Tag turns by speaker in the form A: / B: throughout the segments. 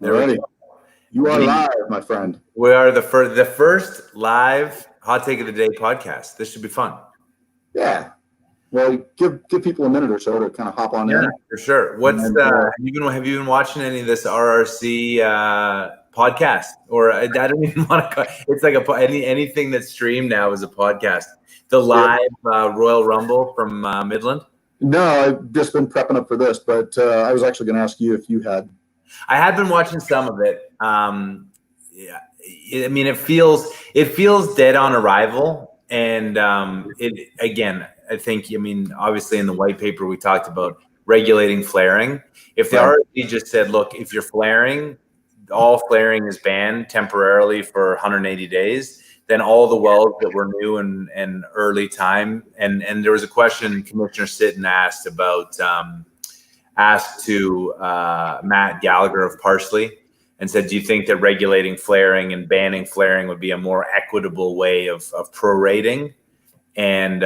A: There we
B: Alrighty.
A: go.
B: You are live, my friend.
A: We are the first live Hot Take of the Day podcast. This should be fun.
B: Yeah. Well, give people a minute or so to kind of hop on in.
A: For sure. What's have you been watching any of this RRC podcast? Or I don't even want to. It's like anything that's streamed now is a podcast. The live Royal Rumble from Midland.
B: No, I've just been prepping up for this, but I was actually going to ask you if you had.
A: I had been watching some of it. Yeah, I mean, it feels dead on arrival, and it again. I think, obviously in the white paper we talked about regulating flaring. If the RRC just said, look, if you're flaring, all flaring is banned temporarily for 180 days, then all the wells that were new and early time, and there was a question Commissioner Sitton asked to Matt Gallagher of Parsley, and said, do you think that regulating flaring and banning flaring would be a more equitable way of prorating? And,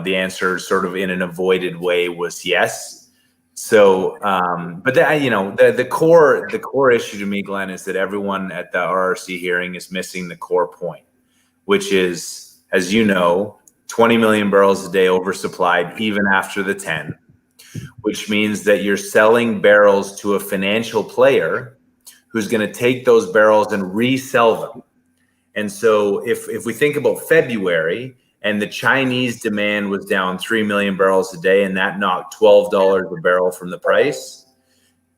A: the answer sort of in an avoided way was yes. So, but the core issue to me, Glenn, is that everyone at the RRC hearing is missing the core point, which is, as you know, 20 million barrels a day oversupplied even after the 10, which means that you're selling barrels to a financial player who's going to take those barrels and resell them. And so if we think about February, and the Chinese demand was down 3 million barrels a day, and that knocked $12 a barrel from the price.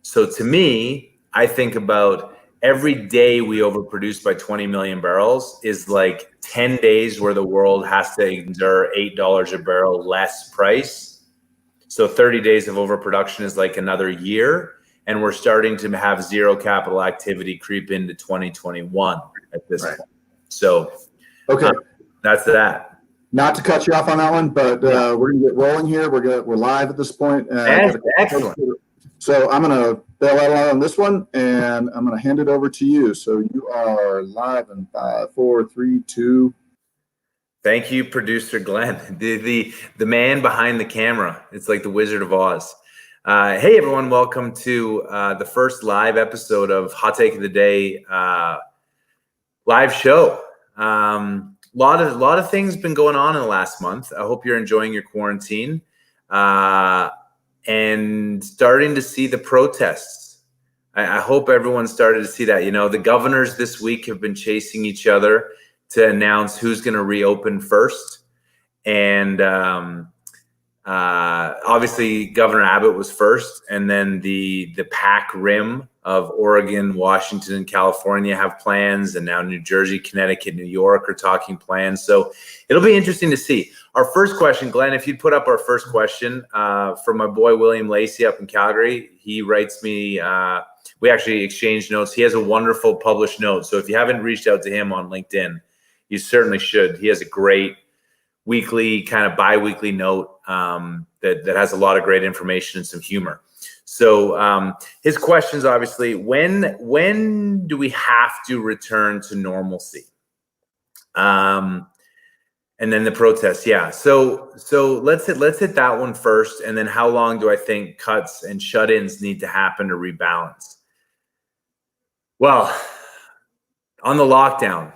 A: So to me, I think about every day we overproduce by 20 million barrels is like 10 days where the world has to endure $8 a barrel less price. So 30 days of overproduction is like another year. And we're starting to have zero capital activity creep into 2021 at this point. So
B: okay,
A: that's that.
B: Not to cut you off on that one, but we're gonna get rolling here. We're live at this point.
A: Excellent.
B: So I'm gonna bail out on this one, and I'm gonna hand it over to you. So you are live in 5, 4, 3, 2.
A: Thank you, producer Glenn, the man behind the camera. It's like the Wizard of Oz. Hey everyone, welcome to the first live episode of Hot Take of the Day live show. A lot of things been going on in the last month. I hope you're enjoying your quarantine and starting to see the protests. I hope everyone started to see that. The governors this week have been chasing each other to announce who's going to reopen first. And obviously Governor Abbott was first, and then the PAC rim of Oregon, Washington, and California have plans, and now New Jersey, Connecticut, New York are talking plans. So it'll be interesting to see. Our first question, Glenn, if you'd put up our first question from my boy William Lacey up in Calgary. He writes me, we actually exchanged notes. He has a wonderful published note. So if you haven't reached out to him on LinkedIn, you certainly should. He has a great weekly, kind of bi-weekly note that has a lot of great information and some humor. So his question's obviously, when do we have to return to normalcy? And then the protests, yeah. So let's hit that one first, and then how long do I think cuts and shut-ins need to happen to rebalance? Well, on the lockdown,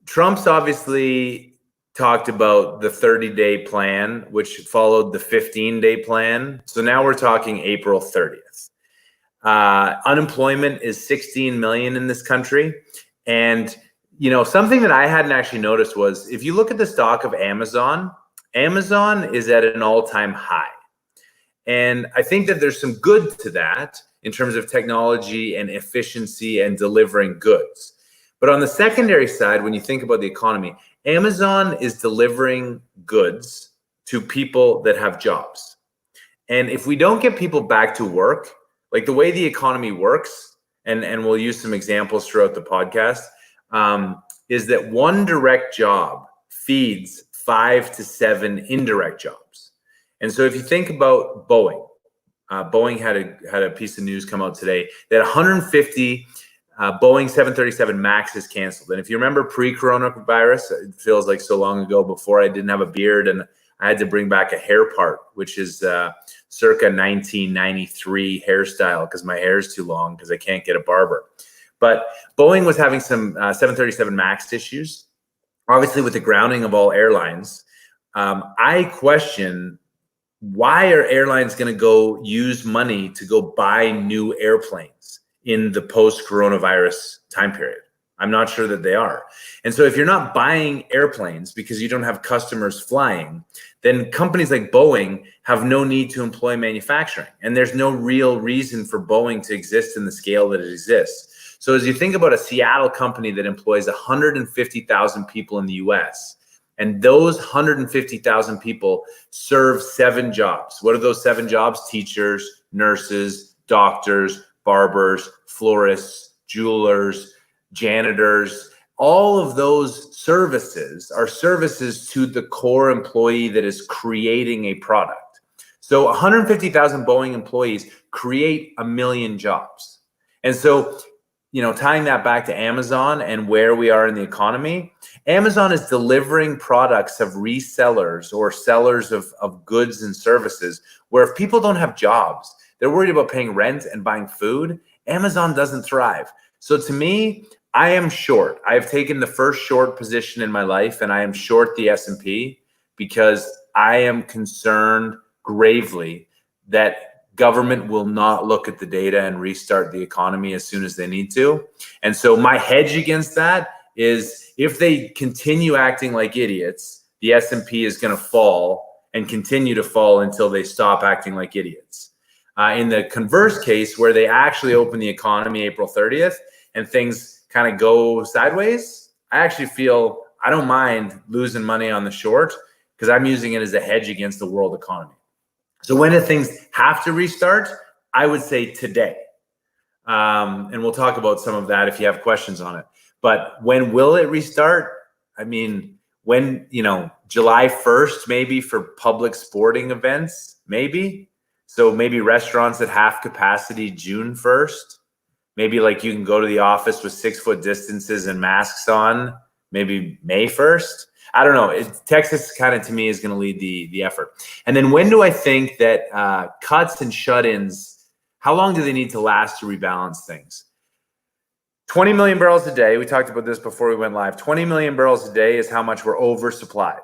A: Trump's obviously talked about the 30-day plan, which followed the 15-day plan. So now we're talking April 30th. Unemployment is 16 million in this country. And, something that I hadn't actually noticed was, if you look at the stock of Amazon is at an all-time high. And I think that there's some good to that in terms of technology and efficiency and delivering goods. But on the secondary side, when you think about the economy, Amazon is delivering goods to people that have jobs. And if we don't get people back to work, like the way the economy works, and we'll use some examples throughout the podcast, is that one direct job feeds 5 to 7 indirect jobs. And so if you think about Boeing, Boeing had a piece of news come out today that 150 Boeing 737 MAX is canceled. And if you remember pre-coronavirus, it feels like so long ago, before I didn't have a beard and I had to bring back a hair part, which is circa 1993 hairstyle, because my hair is too long because I can't get a barber. But Boeing was having some 737 MAX issues, obviously with the grounding of all airlines. I question, why are airlines going to go use money to go buy new airplanes in the post-coronavirus time period? I'm not sure that they are. And so if you're not buying airplanes because you don't have customers flying, then companies like Boeing have no need to employ manufacturing. And there's no real reason for Boeing to exist in the scale that it exists. So as you think about a Seattle company that employs 150,000 people in the US, and those 150,000 people serve 7 jobs. What are those 7 jobs? Teachers, nurses, doctors, barbers, florists, jewelers, janitors. All of those services are services to the core employee that is creating a product. So 150,000 Boeing employees create 1 million jobs. And so, tying that back to Amazon and where we are in the economy, Amazon is delivering products of resellers or sellers of goods and services, where if people don't have jobs, they're worried about paying rent and buying food, Amazon doesn't thrive. So to me, I am short. I have taken the first short position in my life, and I am short the S&P because I am concerned gravely that government will not look at the data and restart the economy as soon as they need to. And so my hedge against that is, if they continue acting like idiots, the S&P is going to fall and continue to fall until they stop acting like idiots. In the converse case, where they actually open the economy April 30th and things kind of go sideways, I actually feel I don't mind losing money on the short, because I'm using it as a hedge against the world economy. So when do things have to restart? I would say today. And we'll talk about some of that if you have questions on it. But when will it restart? I mean, when, July 1st, maybe for public sporting events, maybe. So maybe restaurants at half capacity June 1st. Maybe like you can go to the office with 6-foot distances and masks on, maybe May 1st. I don't know. Texas kind of, to me, is going to lead the effort. And then when do I think that cuts and shut-ins, how long do they need to last to rebalance things? 20 million barrels a day. We talked about this before we went live. 20 million barrels a day is how much we're oversupplied.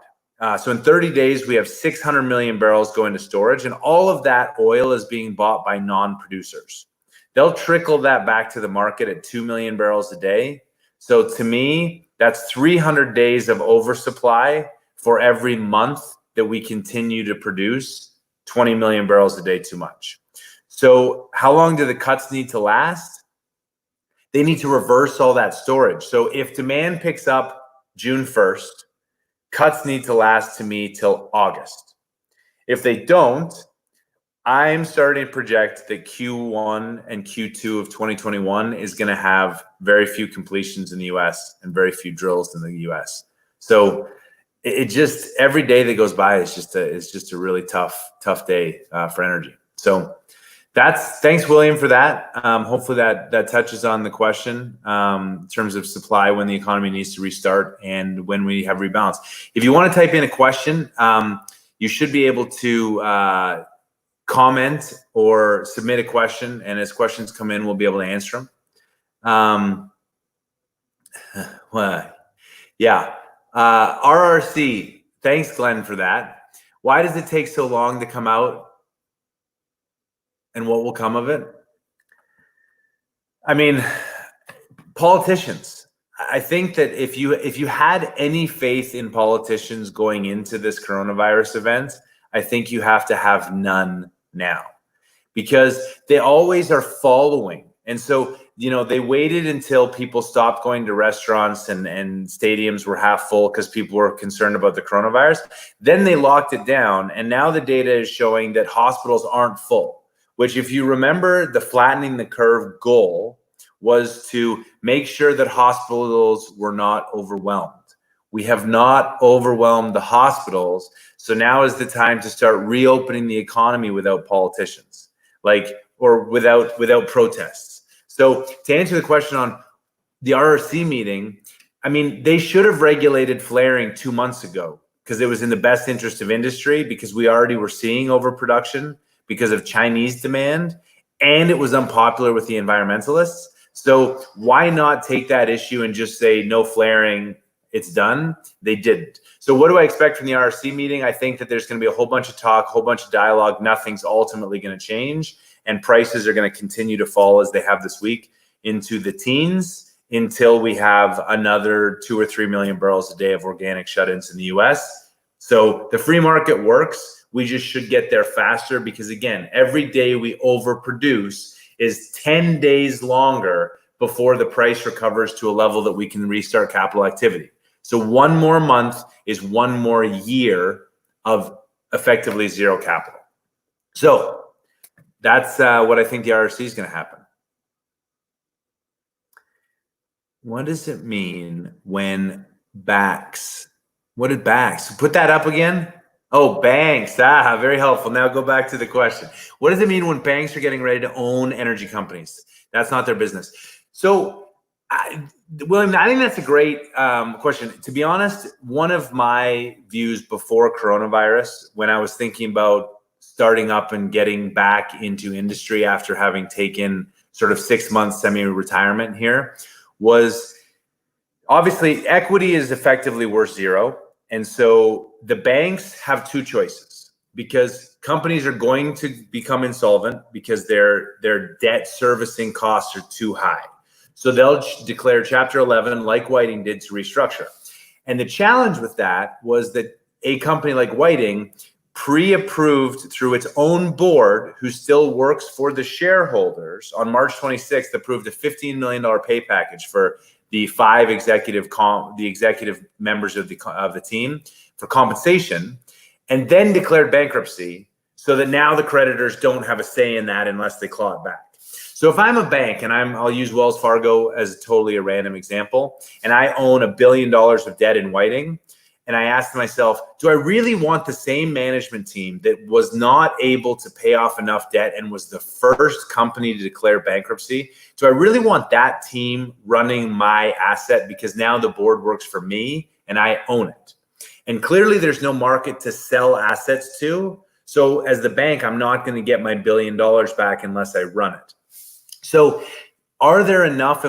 A: So in 30 days, we have 600 million barrels going to storage, and all of that oil is being bought by non-producers. They'll trickle that back to the market at 2 million barrels a day. So to me, that's 300 days of oversupply for every month that we continue to produce 20 million barrels a day too much. So how long do the cuts need to last? They need to reverse all that storage. So if demand picks up June 1st, cuts need to last, to me, till August. If they don't, I'm starting to project that Q1 and Q2 of 2021 is going to have very few completions in the US and very few drills in the US. So it just, every day that goes by is just a really tough day for energy. So thanks, William, for that. Hopefully that touches on the question in terms of supply, when the economy needs to restart and when we have rebalance. If you want to type in a question, you should be able to comment or submit a question, and as questions come in, we'll be able to answer them. RRC, thanks, Glenn, for that. Why does it take so long to come out, and what will come of it? I mean, politicians. I think that if you had any faith in politicians going into this coronavirus event, I think you have to have none now, because they always are following. And so, they waited until people stopped going to restaurants and stadiums were half full because people were concerned about the coronavirus. Then they locked it down. And now the data is showing that hospitals aren't full, which, if you remember, the flattening the curve goal was to make sure that hospitals were not overwhelmed. We have not overwhelmed the hospitals. So now is the time to start reopening the economy without politicians, or without protests. So to answer the question on the RRC meeting, I mean, they should have regulated flaring 2 months ago. because it was in the best interest of industry, because we already were seeing overproduction because of Chinese demand, and it was unpopular with the environmentalists. So why not take that issue and just say no flaring, it's done? They didn't. So what do I expect from the RRC meeting? I think that there's going to be a whole bunch of talk, a whole bunch of dialogue. Nothing's ultimately going to change, and prices are going to continue to fall as they have this week into the teens until we have another 2 or 3 million barrels a day of organic shut-ins in the US. So the free market works. We just should get there faster, because again, every day we overproduce is 10 days longer before the price recovers to a level that we can restart capital activity. So one more month is one more year of effectively zero capital. So that's what I think the RRC is going to happen. What does it mean when backs? What did backs? Put that up again. Oh, banks. Very helpful. Now go back to the question. What does it mean when banks are getting ready to own energy companies? That's not their business. So, William, I think that's a great question. To be honest, one of my views before coronavirus, when I was thinking about starting up and getting back into industry after having taken sort of 6 months semi-retirement here, was obviously equity is effectively worth zero. And so the banks have two choices, because companies are going to become insolvent because their debt servicing costs are too high. So they'll declare Chapter 11 like Whiting did to restructure. And the challenge with that was that a company like Whiting pre-approved through its own board, who still works for the shareholders, on March 26th, approved a $15 million pay package for the 5 executive members of the team for compensation, and then declared bankruptcy, so that now the creditors don't have a say in that unless they claw it back. So if I'm a bank, and I'll use Wells Fargo as totally a random example, and I own $1 billion of debt in Whiting, and I asked myself, do I really want the same management team that was not able to pay off enough debt and was the first company to declare bankruptcy? Do I really want that team running my asset, because now the board works for me and I own it? And clearly there's no market to sell assets to. So as the bank, I'm not going to get my $1 billion back unless I run it. So are there enough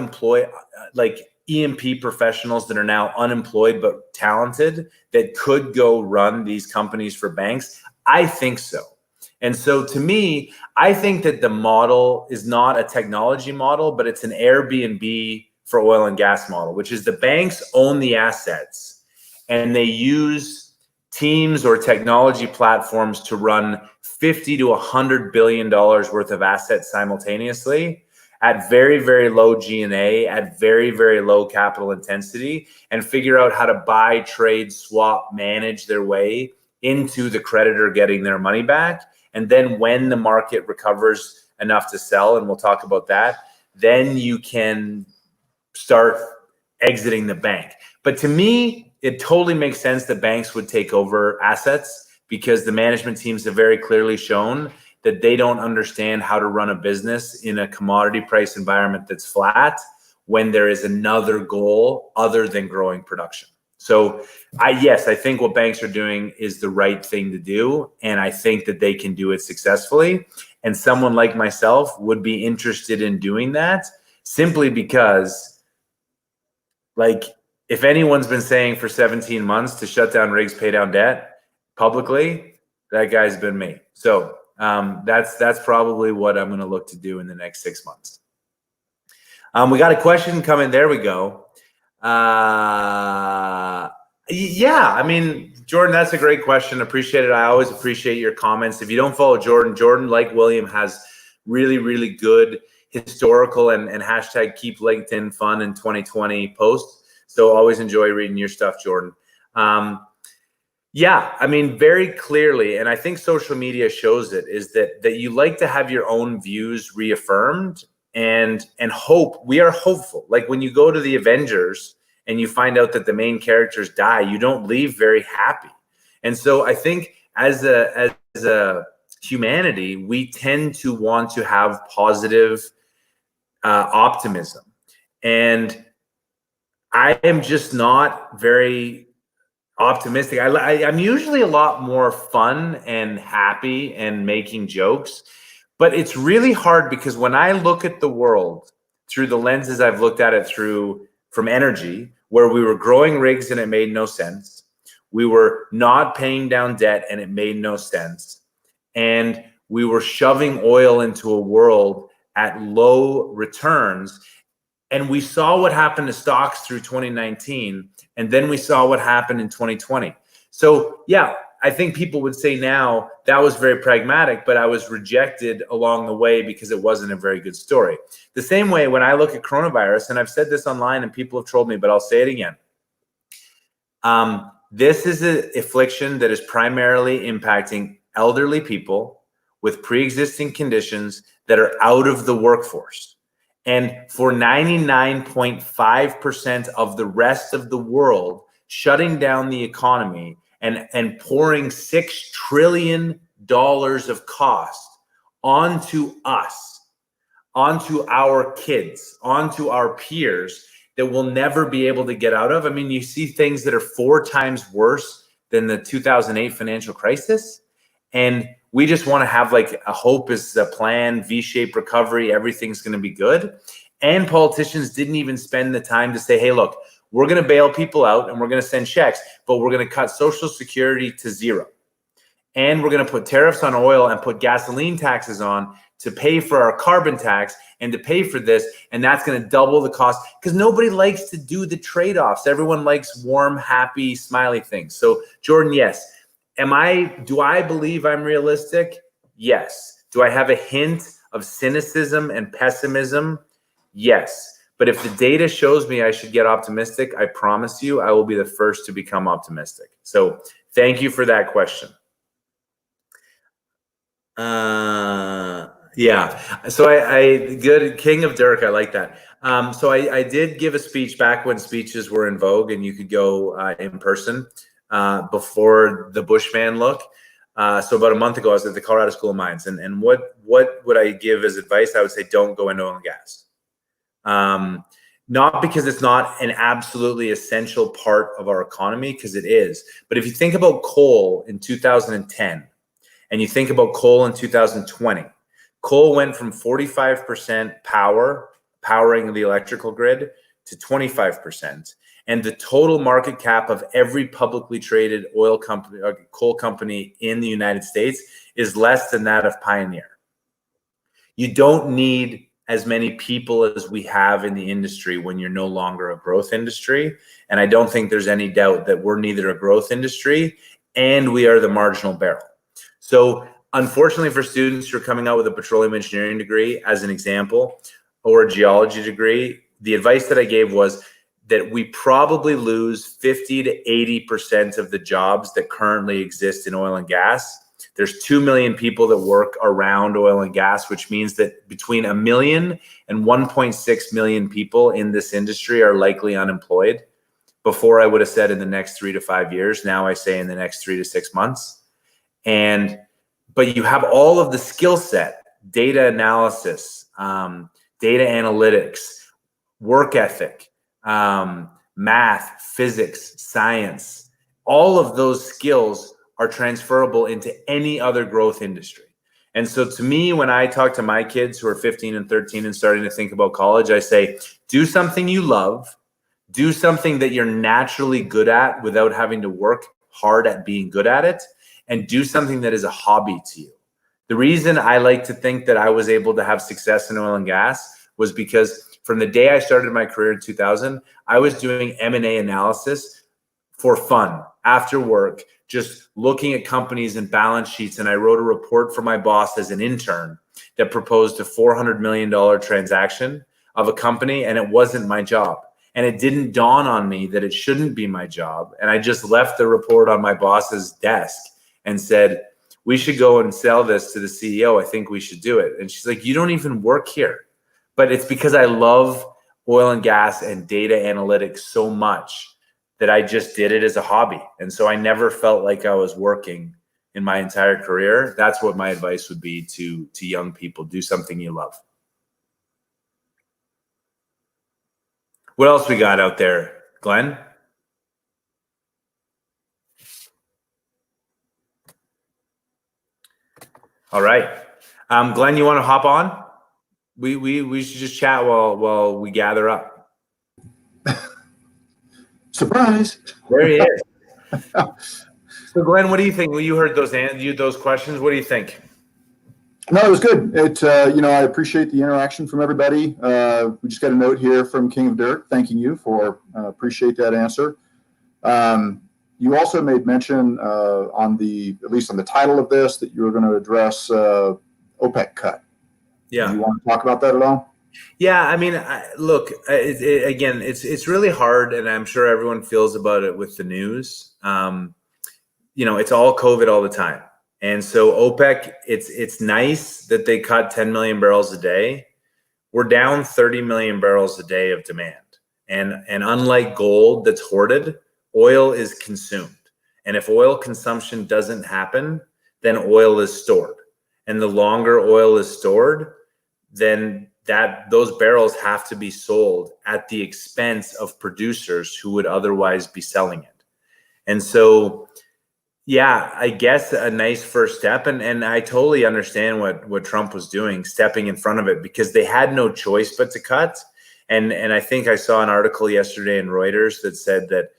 A: E&P professionals that are now unemployed but talented that could go run these companies for banks? I think so. And so to me, I think that the model is not a technology model, but it's an Airbnb for oil and gas model, which is the banks own the assets and they use teams or technology platforms to run $50 to $100 billion worth of assets simultaneously, at very, very low G&A, at very, very low capital intensity, and figure out how to buy, trade, swap, manage their way into the creditor getting their money back. And then when the market recovers enough to sell, and we'll talk about that, then you can start exiting the bank. But to me, it totally makes sense that banks would take over assets, because the management teams have very clearly shown that they don't understand how to run a business in a commodity price environment that's flat, when there is another goal other than growing production. So yes, I think what banks are doing is the right thing to do. And I think that they can do it successfully. And someone like myself would be interested in doing that, simply because, if anyone's been saying for 17 months to shut down rigs, pay down debt publicly, that guy's been me. So that's probably what I'm going to look to do in the next 6 months. We got a question coming. There we go. Yeah, I mean, Jordan, that's a great question. Appreciate it. I always appreciate your comments. If you don't follow Jordan, like William, has really, really good historical and hashtag keep LinkedIn fun in 2020 posts. So always enjoy reading your stuff, Jordan. Yeah, I mean, very clearly, and I think social media shows it, is that you like to have your own views reaffirmed and hope. We are hopeful. Like when you go to the Avengers and you find out that the main characters die, you don't leave very happy. And so I think as a humanity, we tend to want to have positive optimism. And I am just not very Optimistic. I'm usually a lot more fun and happy and making jokes, but it's really hard because when I look at the world through the lenses I've looked at it through from energy, where we were growing rigs and it made no sense, we were not paying down debt and it made no sense, and we were shoving oil into a world at low returns. And we saw what happened to stocks through 2019, and then we saw what happened in 2020. So yeah, I think people would say now that was very pragmatic, but I was rejected along the way because it wasn't a very good story. The same way when I look at coronavirus, and I've said this online and people have trolled me, but I'll say it again. This is an affliction that is primarily impacting elderly people with pre-existing conditions that are out of the workforce. And for 99.5% of the rest of the world, shutting down the economy and pouring $6 trillion of cost onto us, onto our kids, onto our peers that we'll never be able to get out of. I mean, you see things that are 4 times worse than the 2008 financial crisis. And we just want to have like a hope is a plan, V-shaped recovery, everything's going to be good. And politicians didn't even spend the time to say, hey, look, we're going to bail people out and we're going to send checks, but we're going to cut Social Security to 0. And we're going to put tariffs on oil and put gasoline taxes on to pay for our carbon tax and to pay for this. And that's going to double the cost because nobody likes to do the trade-offs. Everyone likes warm, happy, smiley things. So Jordan, yes. Do I believe I'm realistic? Yes. Do I have a hint of cynicism and pessimism? Yes. But if the data shows me I should get optimistic, I promise you I will be the first to become optimistic. So thank you for that question. Yeah. So I good King of Dirk. I like that. So I did give a speech back when speeches were in vogue and you could go in person before the Bushman look. So about a month ago, I was at the Colorado School of Mines, and what would I give as advice? I would say don't go into oil and gas. Not because it's not an absolutely essential part of our economy, because it is. But if you think about coal in 2010 and you think about coal in 2020, coal went from 45% powering the electrical grid to 25%. And the total market cap of every publicly traded oil company or coal company in the United States is less than that of Pioneer. You don't need as many people as we have in the industry when you're no longer a growth industry. And I don't think there's any doubt that we're neither a growth industry and we are the marginal barrel. So unfortunately for students who are coming out with a petroleum engineering degree, as an example, or a geology degree, the advice that I gave was that we probably lose 50 to 80% of the jobs that currently exist in oil and gas. There's 2 million people that work around oil and gas, which means that between 1 million and 1.6 million people in this industry are likely unemployed. Before I would have said in the next 3 to 5 years. Now I say in the next 3 to 6 months. But you have all of the skill set, data analysis, data analytics, work ethic, math, physics, science. All of those skills are transferable into any other growth industry. And so to me, when I talk to my kids who are 15 and 13 and starting to think about college, I say, do something you love, do something that you're naturally good at without having to work hard at being good at it, and do something that is a hobby to you. The reason I like to think that I was able to have success in oil and gas was because from the day I started my career in 2000, I was doing M&A analysis for fun after work, just looking at companies and balance sheets. And I wrote a report for my boss as an intern that proposed a $400 million transaction of a company, and it wasn't my job. And it didn't dawn on me that it shouldn't be my job. And I just left the report on my boss's desk and said, we should go and sell this to the CEO. I think we should do it. And she's like, you don't even work here. But it's because I love oil and gas and data analytics so much that I just did it as a hobby. And so I never felt like I was working in my entire career. That's what my advice would be to young people. Do something you love. What else we got out there, Glenn? All right. Glenn, you want to hop on? We should just chat while we gather up.
B: Surprise.
A: There he is. So Glenn, what do you think? Well, you heard those questions. What do you think?
B: No, it was good. I appreciate the interaction from everybody. We just got a note here from King of Dirt thanking you for appreciate that answer. You also made mention at least on the title of this, that you were going to address OPEC cut.
A: Yeah.
B: Do you want to talk about that at all?
A: Yeah, I mean, look, again, it's really hard, and I'm sure everyone feels about it with the news. It's all COVID all the time. And so OPEC, it's nice that they cut 10 million barrels a day. We're down 30 million barrels a day of demand. And unlike gold that's hoarded, oil is consumed. And if oil consumption doesn't happen, then oil is stored. And the longer oil is stored, then those barrels have to be sold at the expense of producers who would otherwise be selling it. And so, yeah, I guess a nice first step. And I totally understand what Trump was doing, stepping in front of it, because they had no choice but to cut. And I think I saw an article yesterday in Reuters that said that,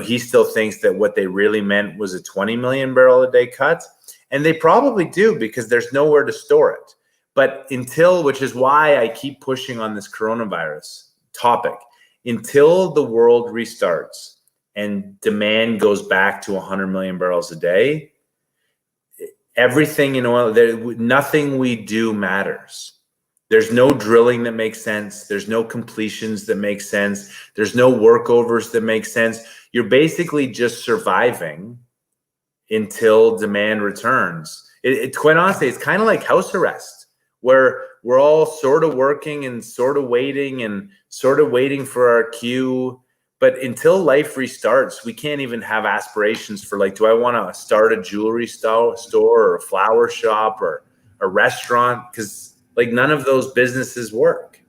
A: he still thinks that what they really meant was a 20 million barrel a day cut. And they probably do, because there's nowhere to store it. But which is why I keep pushing on this coronavirus topic, until the world restarts and demand goes back to 100 million barrels a day, everything in oil, nothing we do matters. There's no drilling that makes sense. There's no completions that make sense. There's no workovers that make sense. You're basically just surviving until demand returns. Quite honestly, it's kind of like house arrest, where we're all sort of working and sort of waiting for our cue. But until life restarts, we can't even have aspirations for, like, do I want to start a jewelry store or a flower shop or a restaurant? Because, like, none of those businesses work.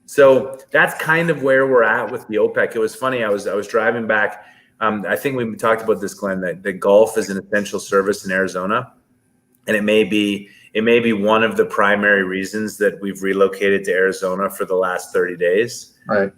A: So that's kind of where we're at with the OPEC. It was funny. I was driving back. I think we talked about this, Glenn, that golf is an essential service in Arizona. And it may be one of the primary reasons that we've relocated to Arizona for the last 30 days.
B: Right.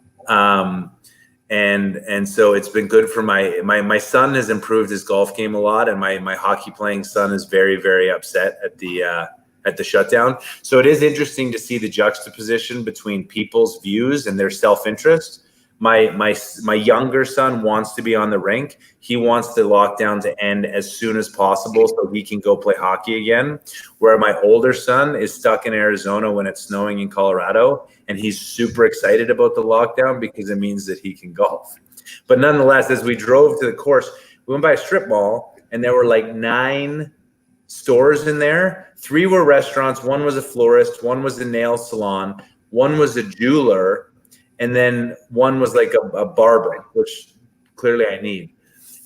A: And so it's been good for my son has improved his golf game a lot, and my hockey playing son is very, very upset at the shutdown. So it is interesting to see the juxtaposition between people's views and their self-interest. My younger son wants to be on the rink. He wants the lockdown to end as soon as possible so he can go play hockey again. Where my older son is stuck in Arizona when it's snowing in Colorado, and he's super excited about the lockdown because it means that he can golf. But nonetheless, as we drove to the course, we went by a strip mall, and there were like 9 stores in there. 3 were restaurants. 1 was a florist. 1 was a nail salon. 1 was a jeweler. And then 1 was like a barber, which clearly I need.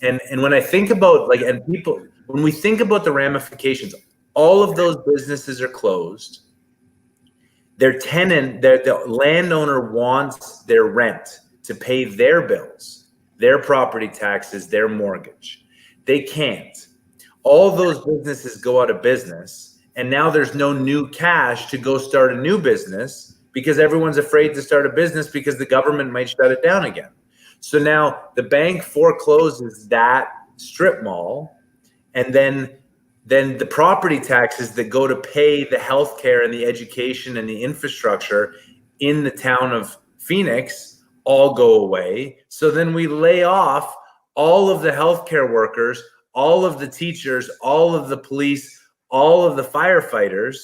A: And when I think about when we think about the ramifications, all of those businesses are closed. The landowner wants their rent to pay their bills, their property taxes, their mortgage. They can't. All those businesses go out of business, and now there's no new cash to go start a new business, because everyone's afraid to start a business because the government might shut it down again. So now the bank forecloses that strip mall, and then the property taxes that go to pay the healthcare and the education and the infrastructure in the town of Phoenix all go away. So then we lay off all of the healthcare workers, all of the teachers, all of the police, all of the firefighters,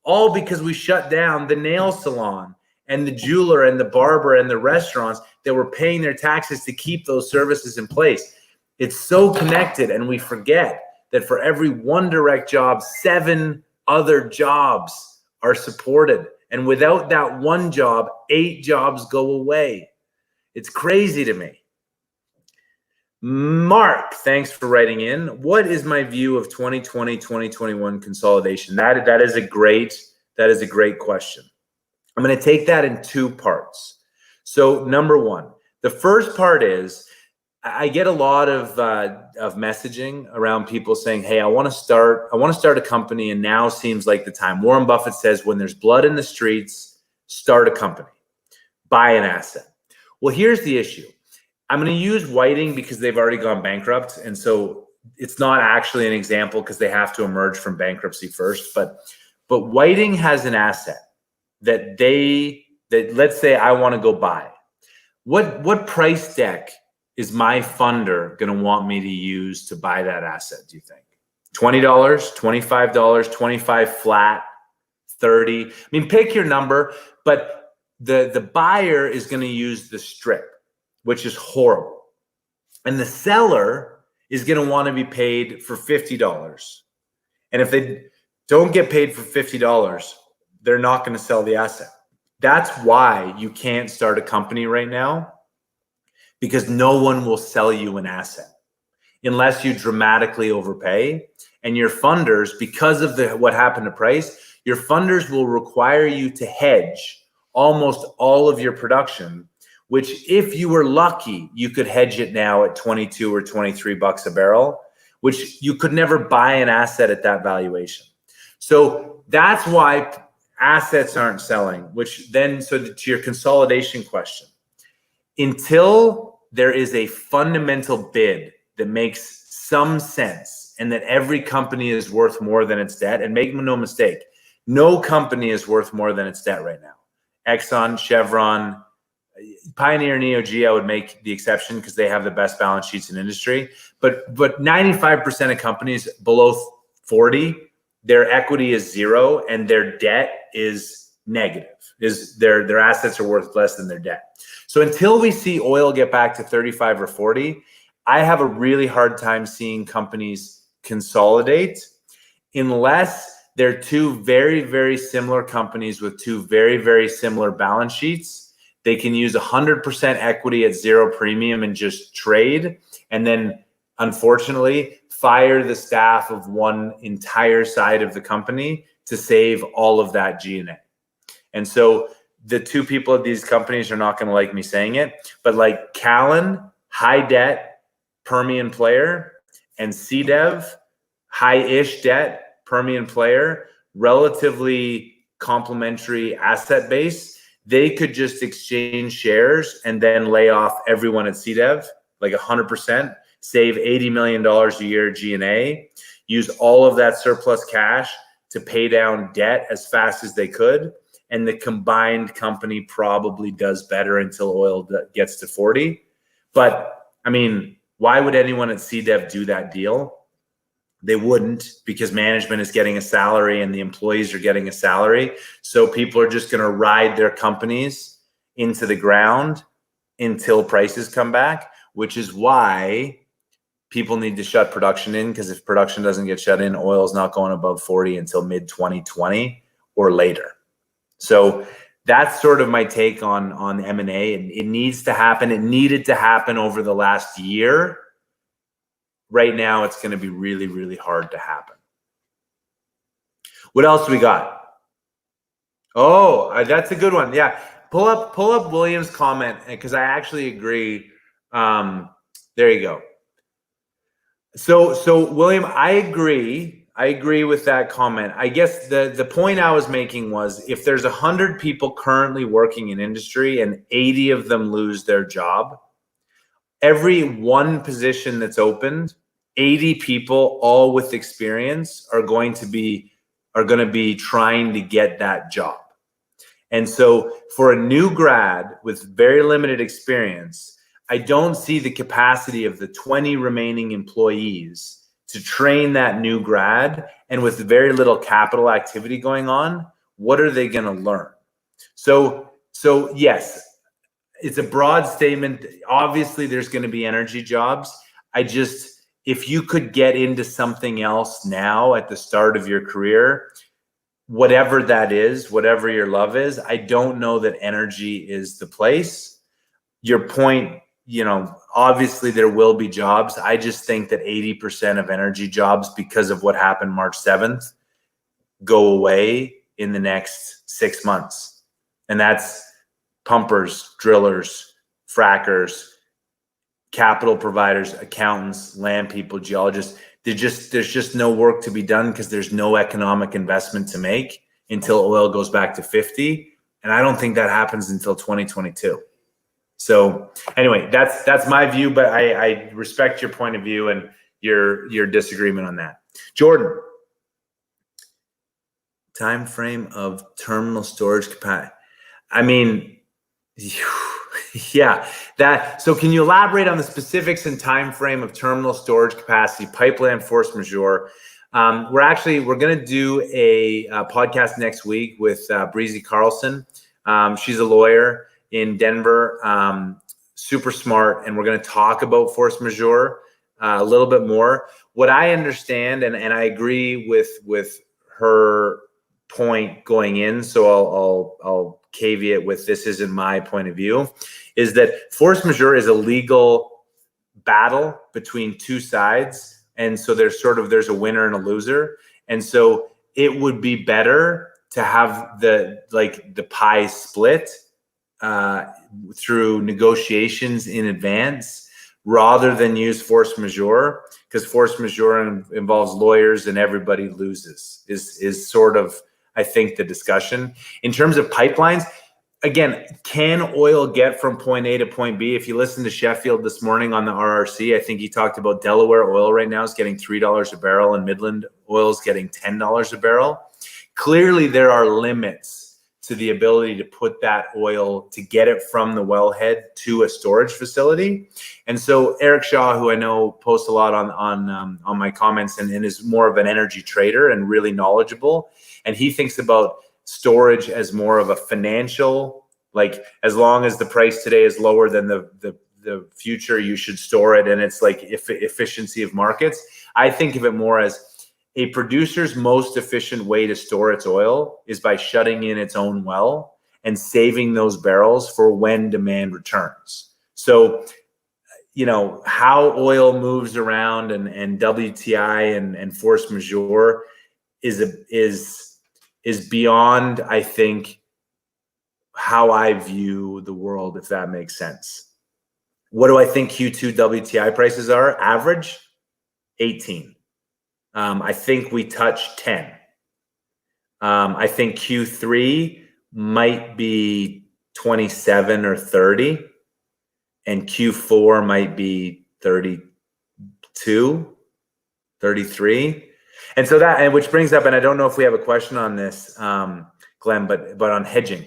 A: all because we shut down the nail salon and the jeweler and the barber and the restaurants that were paying their taxes to keep those services in place. It's so connected, and we forget that for every 1 direct job, 7 other jobs are supported. And without that 1 job, 8 jobs go away. It's crazy to me. Mark, thanks for writing in. What is my view of 2020-2021 consolidation? That is a great question. I'm going to take that in 2 parts. So number 1, the first part is I get a lot of messaging around people saying, "Hey, I want to start a company, and now seems like the time." Warren Buffett says, "When there's blood in the streets, start a company, buy an asset." Well, here's the issue. I'm going to use Whiting because they've already gone bankrupt, and so it's not actually an example because they have to emerge from bankruptcy first. But Whiting has an asset that let's say I want to go buy. What price deck is my funder going to want me to use to buy that asset, do you think? $20, $25, 25 flat, 30? I mean, pick your number, but the buyer is going to use the strip, which is horrible. And the seller is going to want to be paid for $50. And if they don't get paid for $50, they're not going to sell the asset. That's why you can't start a company right now, because no one will sell you an asset unless you dramatically overpay. And your funders, because of what happened to price, your funders will require you to hedge almost all of your production, which if you were lucky, you could hedge it now at 22 or 23 bucks a barrel, which you could never buy an asset at that valuation. So that's why assets aren't selling, which then, so to your consolidation question, until there is a fundamental bid that makes some sense and that every company is worth more than its debt, and make no mistake, no company is worth more than its debt right now. Exxon, Chevron, Pioneer, Neo-G, I would make the exception because they have the best balance sheets in industry. But 95% of companies below 40, their equity is zero and their debt is negative. Their assets are worth less than their debt. So until we see oil get back to 35 or 40, I have a really hard time seeing companies consolidate unless they're two very, very similar companies with two very, very similar balance sheets. They can use 100% equity at zero premium and just trade. And then, unfortunately, fire the staff of one entire side of the company to save all of that G&A. And so the two people at these companies are not going to like me saying it, but like Callan, high debt, Permian player, and CDEV, high-ish debt, Permian player, relatively complementary asset base. They could just exchange shares and then lay off everyone at CDEV, like 100%, save $80 million a year G&A, use all of that surplus cash to pay down debt as fast as they could. And the combined company probably does better until oil gets to 40. But I mean, why would anyone at CDEV do that deal? They wouldn't, because management is getting a salary and the employees are getting a salary. So people are just going to ride their companies into the ground until prices come back, which is why people need to shut production in, because if production doesn't get shut in, oil is not going above 40 until mid-2020 or later. So that's sort of my take on M&A. It needs to happen. It needed to happen over the last year. Right now, it's going to be really, really hard to happen. What else do we got? Oh, that's a good one. Yeah, pull up William's comment, because I actually agree. There you go. So William, I agree with that comment. I guess the point I was making was, if there's 100 people currently working in industry and 80 of them lose their job, every one position that's opened, 80 people, all with experience, are going to be trying to get that job. And so for a new grad with very limited experience, I don't see the capacity of the 20 remaining employees to train that new grad. And with very little capital activity going on, what are they going to learn? So yes, it's a broad statement. Obviously, there's going to be energy jobs. If you could get into something else now at the start of your career, whatever that is, whatever your love is, I don't know that energy is the place. Your point, obviously there will be jobs. I just think that 80% of energy jobs, because of what happened March 7th, go away in the next 6 months. And that's pumpers, drillers, frackers, capital providers, accountants, land people, geologists. There's just no work to be done because there's no economic investment to make until oil goes back to 50. And I don't think that happens until 2022. So anyway, that's my view, but I respect your point of view and your disagreement on that. Jordan, time frame of terminal storage capacity. I mean, yeah, so can you elaborate on the specifics and time frame of terminal storage capacity, pipeline force majeure? We're going to do a podcast next week with Breezy Carlson. She's a lawyer in Denver, super smart, and we're going to talk about force majeure a little bit more. What I understand, and I agree with her point going in, so I'll caveat with this isn't my point of view, is that force majeure is a legal battle between two sides, and so there's a winner and a loser, and so it would be better to have the pie split through negotiations in advance rather than use force majeure, because force majeure involves lawyers and everybody loses is sort of, I think, the discussion. In terms of pipelines, again, can oil get from point A to point B? If you listen to Sheffield this morning on the RRC, I think he talked about Delaware oil right now is getting $3 a barrel and Midland oil is getting $10 a barrel. Clearly, there are limits to the ability to put that oil, to get it from the wellhead to a storage facility. And so Eric Shaw, who I know posts a lot on my comments and is more of an energy trader and really knowledgeable, and he thinks about storage as more of a financial, like as long as the price today is lower than the future, you should store it. And it's like efficiency of markets. I think of it more as a producer's most efficient way to store its oil is by shutting in its own well and saving those barrels for when demand returns. So, how oil moves around and WTI and force majeure is beyond, I think, how I view the world, if that makes sense. What do I think Q2 WTI prices are? Average 18. I think we touched 10. I think Q3 might be 27 or 30, and Q4 might be 32, 33. And so which brings up, and I don't know if we have a question on this, Glenn, but on hedging.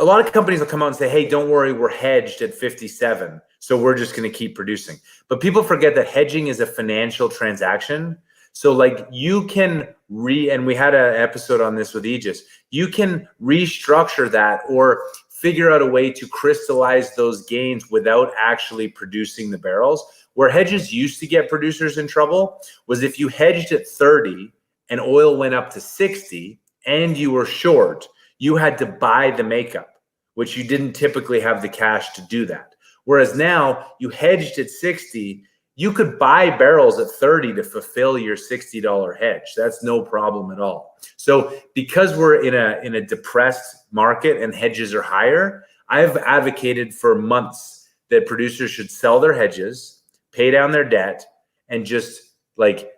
A: A lot of companies will come out and say, hey, don't worry, we're hedged at 57. So we're just going to keep producing. But people forget that hedging is a financial transaction. So like you can and we had an episode on this with Aegis, you can restructure that or figure out a way to crystallize those gains without actually producing the barrels. Where hedges used to get producers in trouble was if you hedged at 30 and oil went up to 60 and you were short, you had to buy the makeup, which you didn't typically have the cash to do that. Whereas now you hedged at 60, you could buy barrels at 30 to fulfill your $60 hedge. That's no problem at all. So because we're in a depressed market and hedges are higher, I've advocated for months that producers should sell their hedges, pay down their debt, and just like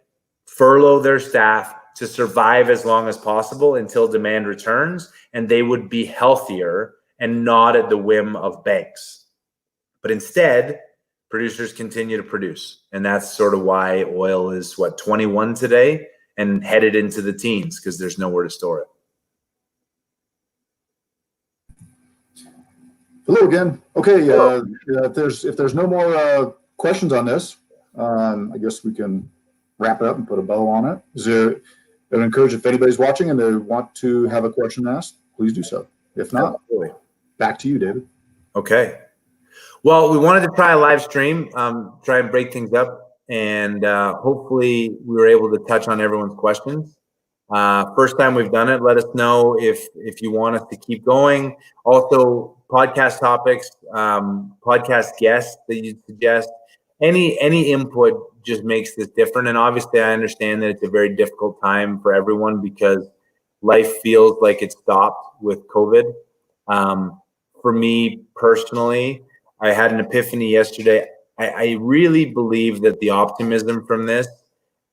A: furlough their staff to survive as long as possible until demand returns, and they would be healthier and not at the whim of banks. But instead, producers continue to produce. And that's sort of why oil is 21 today and headed into the teens, because there's nowhere to store it.
B: Hello again. Okay, if there's no more questions on this, I guess we can wrap it up and put a bow on it. I would encourage, if anybody's watching and they want to have a question asked, please do so. If not, back to you, David.
A: Okay. Well, we wanted to try a live stream, try and break things up, and hopefully we were able to touch on everyone's questions. First time we've done it. Let us know if you want us to keep going. Also, podcast topics, podcast guests that you suggest. Any input just makes this different. And obviously, I understand that it's a very difficult time for everyone because life feels like it stopped with COVID. For me personally, I had an epiphany yesterday. I really believe that the optimism from this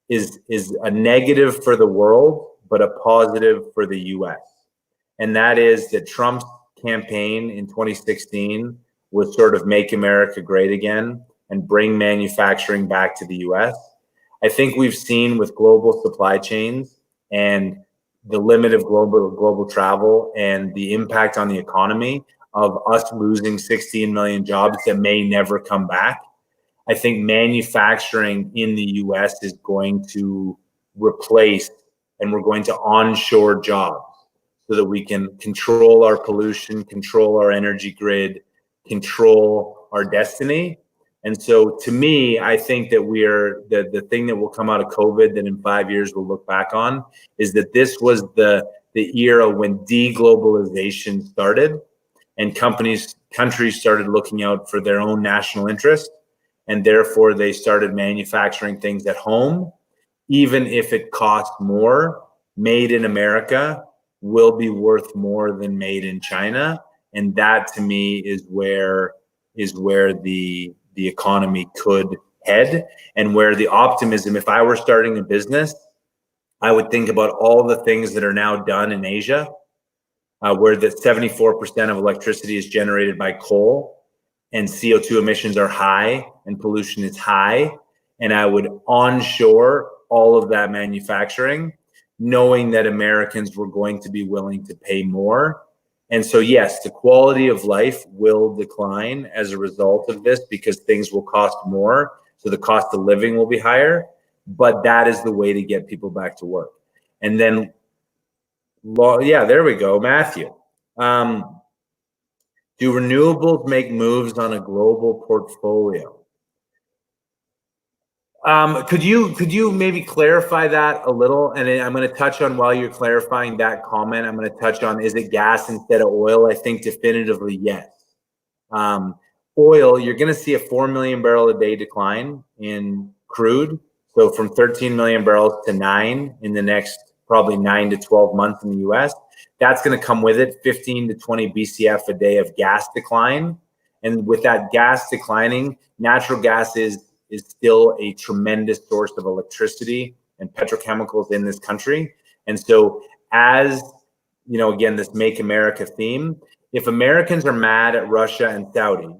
A: is a negative for the world, but a positive for the US. And that is that Trump's campaign in 2016 was sort of make America great again and bring manufacturing back to the US. I think we've seen with global supply chains and the limit of global travel and the impact on the economy of us losing 16 million jobs that may never come back. I think manufacturing in the US is going to replace, and we're going to onshore jobs so that we can control our pollution, control our energy grid, control our destiny. And so to me, I think that the thing that will come out of COVID that in 5 years we'll look back on is that this was the era when deglobalization started and countries started looking out for their own national interest. And therefore they started manufacturing things at home, even if it costs more. Made in America will be worth more than made in China. And that to me is where the economy could head, and where the optimism, if I were starting a business, I would think about all the things that are now done in Asia, where the 74% of electricity is generated by coal and CO2 emissions are high and pollution is high. And I would onshore all of that manufacturing, knowing that Americans were going to be willing to pay more. And so, yes, the quality of life will decline as a result of this because things will cost more. So the cost of living will be higher, but that is the way to get people back to work. And then, yeah, there we go, Matthew. Do renewables make moves on a global portfolio? Could you maybe clarify that a little? And I'm going to touch on, while you're clarifying that comment, I'm going to touch on, is it gas instead of oil? I think definitively yes. Oil, you're going to see a 4 million barrel a day decline in crude. So from 13 million barrels to 9 in the next probably 9 to 12 months in the US. That's going to come with it 15 to 20 BCF a day of gas decline. And with that gas declining, natural gas is still a tremendous source of electricity and petrochemicals in this country. And so, as you know, again, this Make America theme, if Americans are mad at Russia and Saudi,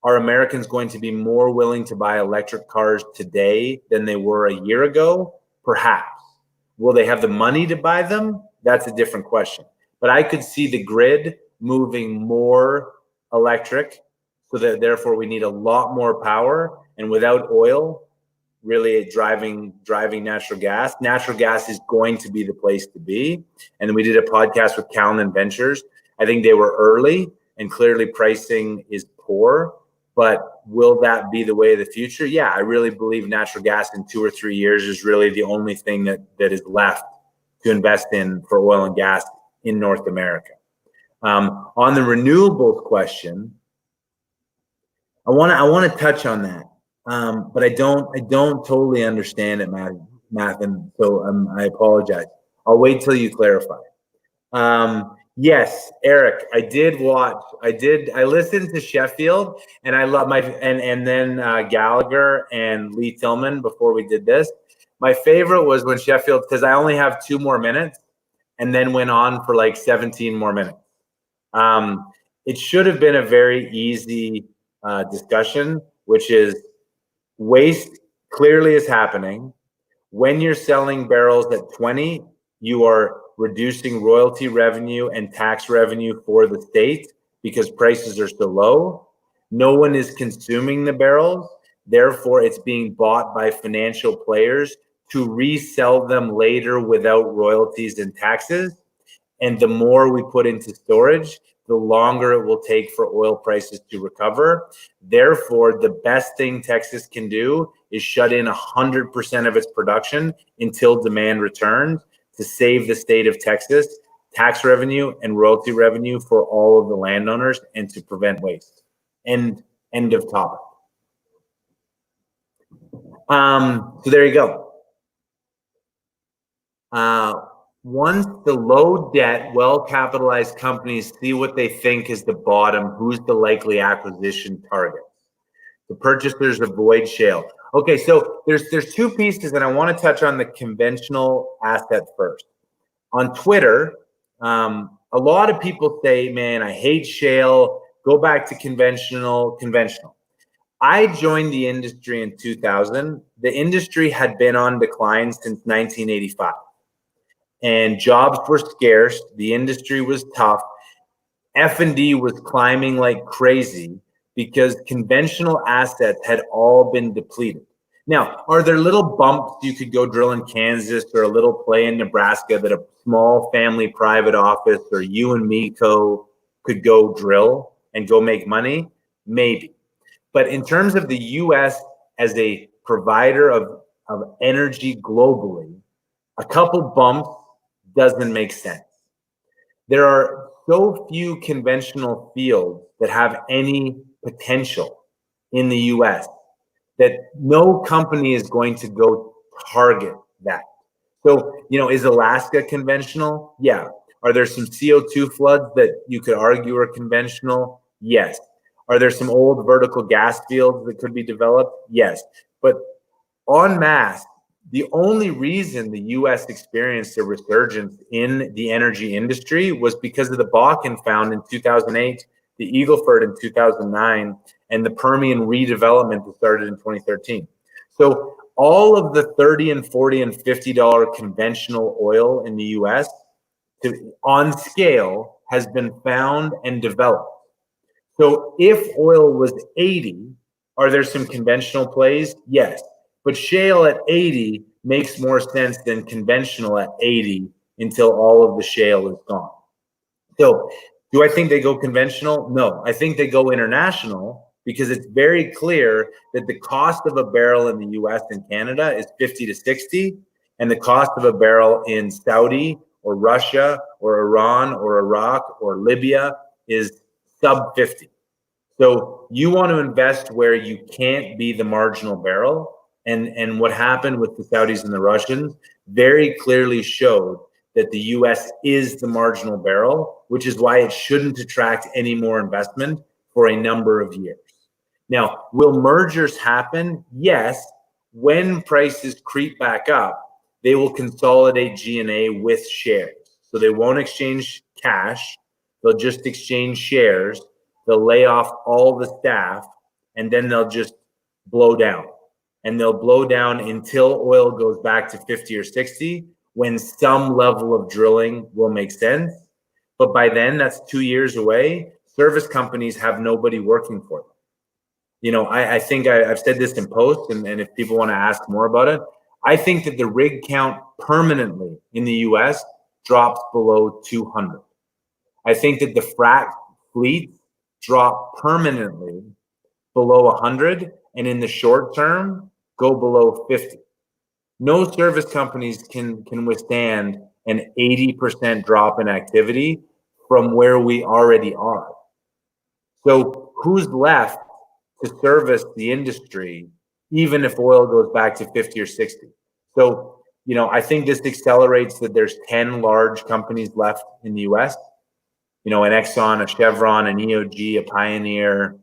A: are Americans going to be more willing to buy electric cars today than they were a year ago? Perhaps. Will they have the money to buy them? That's a different question. But I could see the grid moving more electric, so that therefore we need a lot more power. And without oil really driving natural gas is going to be the place to be. And then we did a podcast with Callan Ventures. I think they were early, and clearly pricing is poor, but will that be the way of the future? Yeah, I really believe natural gas in 2 or 3 years is really the only thing that is left to invest in for oil and gas in North America. On the renewables question, I want to touch on that. But I don't totally understand it, Matt, and so I apologize. I'll wait till you clarify. Yes, Eric, I listened to Sheffield, and I love and then Gallagher and Lee Tillman before we did this. My favorite was when Sheffield, because I only have 2 more minutes, and then went on for like 17 more minutes. It should have been a very easy discussion, which is, waste clearly is happening. When you're selling barrels at 20, you are reducing royalty revenue and tax revenue for the state because prices are so low. No one is consuming the barrels. Therefore, it's being bought by financial players to resell them later without royalties and taxes. And the more we put into storage, the longer it will take for oil prices to recover. Therefore, the best thing Texas can do is shut in 100% of its production until demand returns, to save the state of Texas tax revenue and royalty revenue for all of the landowners, and to prevent waste. End of topic. So there you go. Once the low debt, well-capitalized companies see what they think is the bottom, who's the likely acquisition target? The purchasers avoid shale. Okay, so there's two pieces, and I want to touch on the conventional asset first. On Twitter, a lot of people say, man, I hate shale, go back to conventional. I joined the industry in 2000. The industry had been on decline since 1985. And jobs were scarce. The industry was tough. F&D was climbing like crazy because conventional assets had all been depleted. Now, are there little bumps you could go drill in Kansas or a little play in Nebraska that a small family private office or you and me could go drill and go make money? Maybe. But in terms of the US as a provider of energy globally, a couple bumps doesn't make sense. There are so few conventional fields that have any potential in the US that no company is going to go target that. So, is Alaska conventional? Yeah. Are there some CO2 floods that you could argue are conventional? Yes. Are there some old vertical gas fields that could be developed? Yes. But en masse, the only reason the US experienced a resurgence in the energy industry was because of the Bakken found in 2008, the Eagle Ford in 2009, and the Permian redevelopment that started in 2013. So all of the $30 and $40 and $50 conventional oil in the US on scale has been found and developed. So if oil was 80, are there some conventional plays? Yes. But shale at 80 makes more sense than conventional at 80 until all of the shale is gone. So do I think they go conventional? No, I think they go international because it's very clear that the cost of a barrel in the US and Canada is 50 to 60, and the cost of a barrel in Saudi or Russia or Iran or Iraq or Libya is sub 50. So you want to invest where you can't be the marginal barrel. And what happened with the Saudis and the Russians very clearly showed that the US is the marginal barrel, which is why it shouldn't attract any more investment for a number of years. Now, will mergers happen? Yes. When prices creep back up, they will consolidate G&A with shares. So they won't exchange cash. They'll just exchange shares. They'll lay off all the staff, and then they'll just blow down. And they'll blow down until oil goes back to 50 or 60, when some level of drilling will make sense. But by then, that's 2 years away. Service companies have nobody working for them. I think I've said this in post, and if people want to ask more about it, I think that the rig count permanently in the US drops below 200. I think that the frac fleet drop permanently below 100, and in the short term, go below 50. No service companies can withstand an 80% drop in activity from where we already are. So who's left to service the industry, even if oil goes back to 50 or 60? So, I think this accelerates that there's 10 large companies left in the US, an Exxon, a Chevron, an EOG, a Pioneer,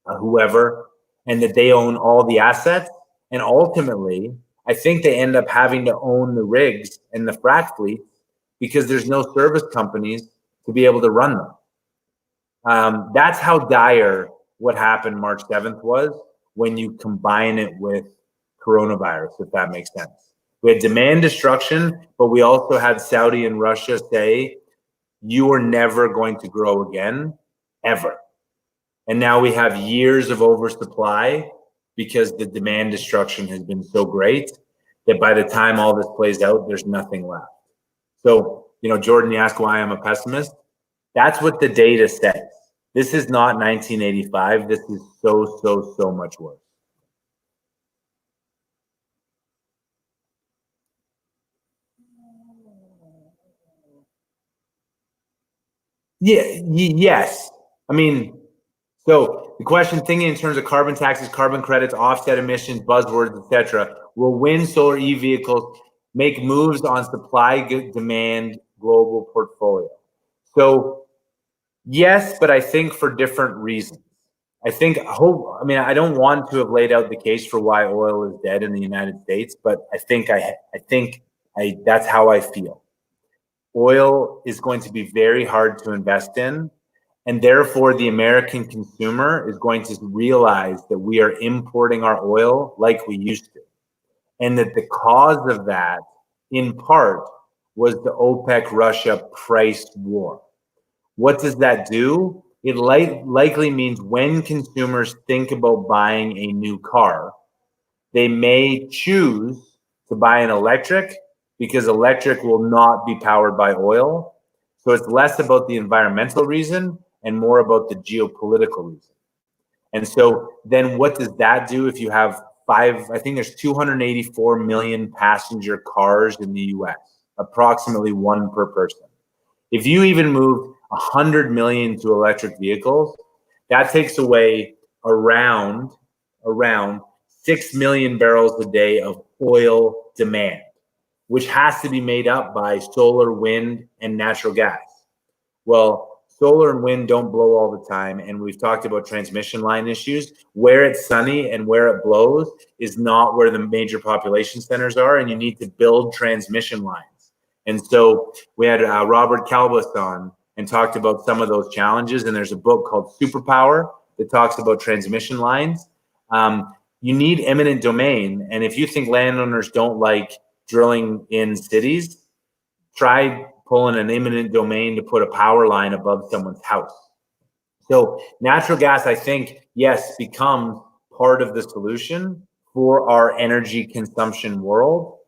A: whoever, and that they own all the assets. And ultimately, I think they end up having to own the rigs and the frac fleet because there's no service companies to be able to run them. That's how dire what happened March 7th was when you combine it with coronavirus, if that makes sense. We had demand destruction, but we also had Saudi and Russia say, you are never going to grow again, ever. And now we have years of oversupply because the demand destruction has been so great that by the time all this plays out, there's nothing left. So, Jordan, you ask why I'm a pessimist. That's what the data says. This is not 1985. This is so much worse. Yes. So the question thinking in terms of carbon taxes, carbon credits, offset emissions, buzzwords, etc. Will wind, solar, e-vehicles make moves on supply demand global portfolio? So yes, but I think for different reasons. I don't want to have laid out the case for why oil is dead in the United States, but I think that's how I feel. Oil is going to be very hard to invest in, and therefore the American consumer is going to realize that we are importing our oil like we used to, and that the cause of that, in part, was the OPEC Russia price war. What does that do? It likely means when consumers think about buying a new car, they may choose to buy an electric because electric will not be powered by oil. So it's less about the environmental reason and more about the geopolitical reason. And so then what does that do if you have I think there's 284 million passenger cars in the US, approximately one per person. If you even move 100 million to electric vehicles, that takes away around 6 million barrels a day of oil demand, which has to be made up by solar, wind, and natural gas. Well, solar and wind don't blow all the time, and we've talked about transmission line issues. Where it's sunny and where it blows is not where the major population centers are, and you need to build transmission lines. And so we had Robert Calbus on and talked about some of those challenges. And there's a book called Superpower that talks about transmission lines. You need eminent domain. And if you think landowners don't like drilling in cities, try pulling an eminent domain to put a power line above someone's house. So natural gas, I think, yes, becomes part of the solution for our energy consumption world.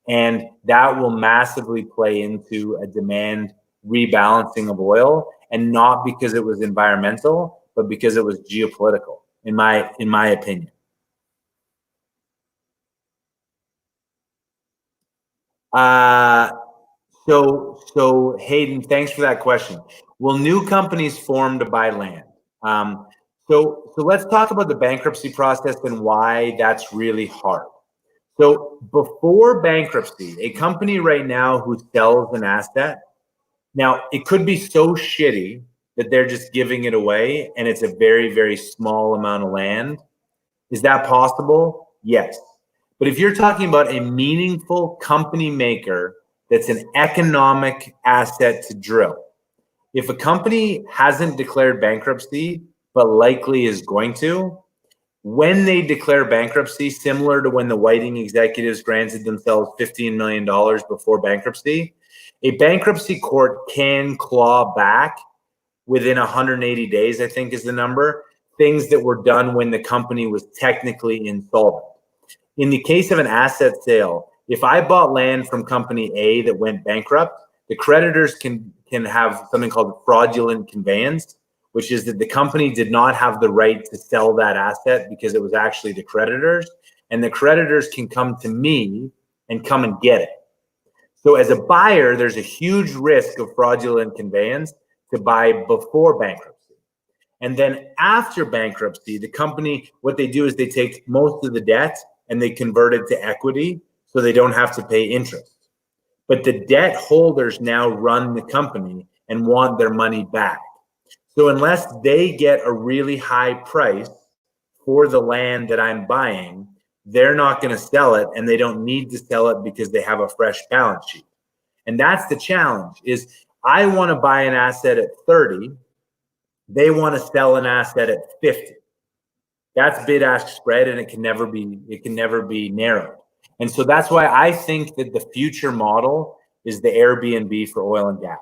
A: And that will massively play into a demand rebalancing of oil, and not because it was environmental, but because it was geopolitical, in my opinion. So Hayden, thanks for that question. Will new companies form to buy land? So let's talk about the bankruptcy process and why that's really hard. So before bankruptcy, a company right now who sells an asset, now it could be so shitty that they're just giving it away and it's a very, very small amount of land. Is that possible? Yes. But if you're talking about a meaningful company maker that's an economic asset to drill, if a company hasn't declared bankruptcy, but likely is going to, when they declare bankruptcy, similar to when the Whiting executives granted themselves $15 million before bankruptcy, a bankruptcy court can claw back within 180 days, I think is the number, things that were done when the company was technically insolvent. In the case of an asset sale, if I bought land from company A that went bankrupt, the creditors can have something called fraudulent conveyance, which is that the company did not have the right to sell that asset because it was actually the creditors, and the creditors can come to me and come and get it. So as a buyer, there's a huge risk of fraudulent conveyance to buy before bankruptcy. And then after bankruptcy, the company, what they do is they take most of the debt and they convert it to equity so they don't have to pay interest. But the debt holders now run the company and want their money back. So unless they get a really high price for the land that I'm buying, they're not going to sell it, and they don't need to sell it because they have a fresh balance sheet. And that's the challenge, is I want to buy an asset at 30. They want to sell an asset at 50. That's bid-ask spread, and it can never be narrowed. And so that's why I think that the future model is the Airbnb for oil and gas,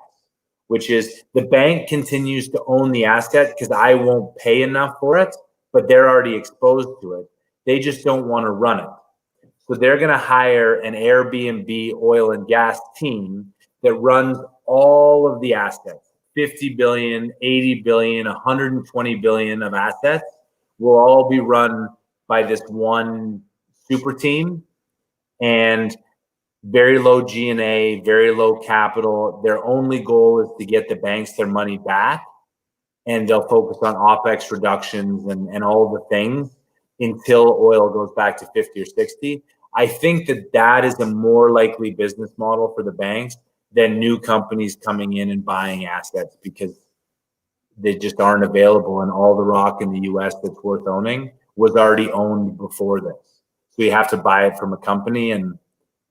A: which is the bank continues to own the asset because I won't pay enough for it, but they're already exposed to it. They just don't want to run it. So they're going to hire an Airbnb oil and gas team that runs all of the assets, 50 billion, 80 billion, 120 billion of assets will all be run by this one super team, and very low G&A, very low capital. Their only goal is to get the banks their money back, and they'll focus on OPEX reductions and all the things until oil goes back to 50 or 60. I think that is a more likely business model for the banks than new companies coming in and buying assets, because they just aren't available, and all the rock in the US that's worth owning was already owned before this. So you have to buy it from a company, and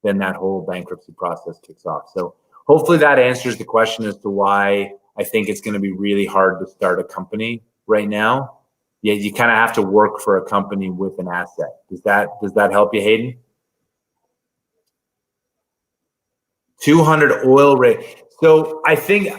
A: then that whole bankruptcy process kicks off. So hopefully that answers the question as to why I think it's going to be really hard to start a company right now. Yeah, you kind of have to work for a company with an asset. Does that help you, Hayden? 200 oil rig. So I think,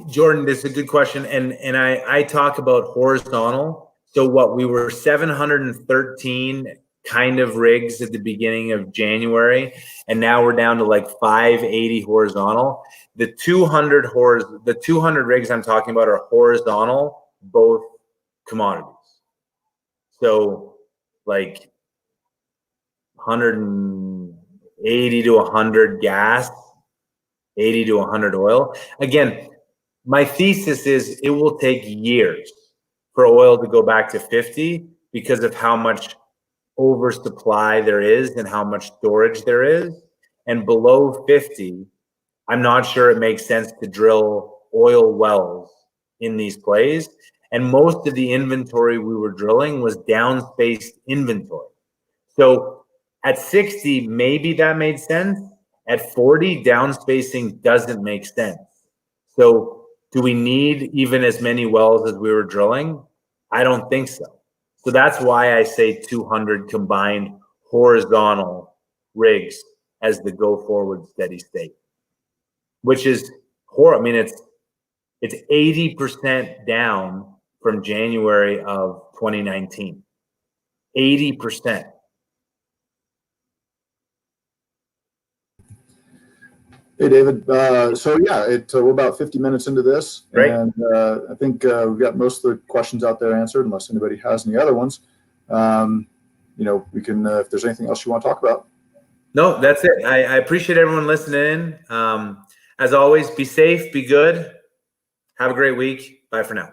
A: Jordan, this is a good question. And I talk about horizontal. So what, we were 713 kind of rigs at the beginning of January, and now we're down to like 580 horizontal. The 200 rigs I'm talking about are horizontal, both commodities. So like 180 to 100 gas, 80 to 100 oil. Again, my thesis is it will take years for oil to go back to 50 because of how much oversupply there is and how much storage there is. And below 50, I'm not sure it makes sense to drill oil wells in these plays. And most of the inventory we were drilling was downspaced inventory. So at 60, maybe that made sense. At 40, downspacing doesn't make sense. So do we need even as many wells as we were drilling? I don't think so. So that's why I say 200 combined horizontal rigs as the go forward steady state, which is horrible. I mean, it's 80% down from January of 2019. 80%.
B: Hey, David. So yeah, we're about 50 minutes into this,
A: Right.
B: And I think we've got most of the questions out there answered, unless anybody has any other ones. We can, if there's anything else you want to talk about.
A: No, that's it. I appreciate everyone listening in. As always, be safe, be good. Have a great week. Bye for now.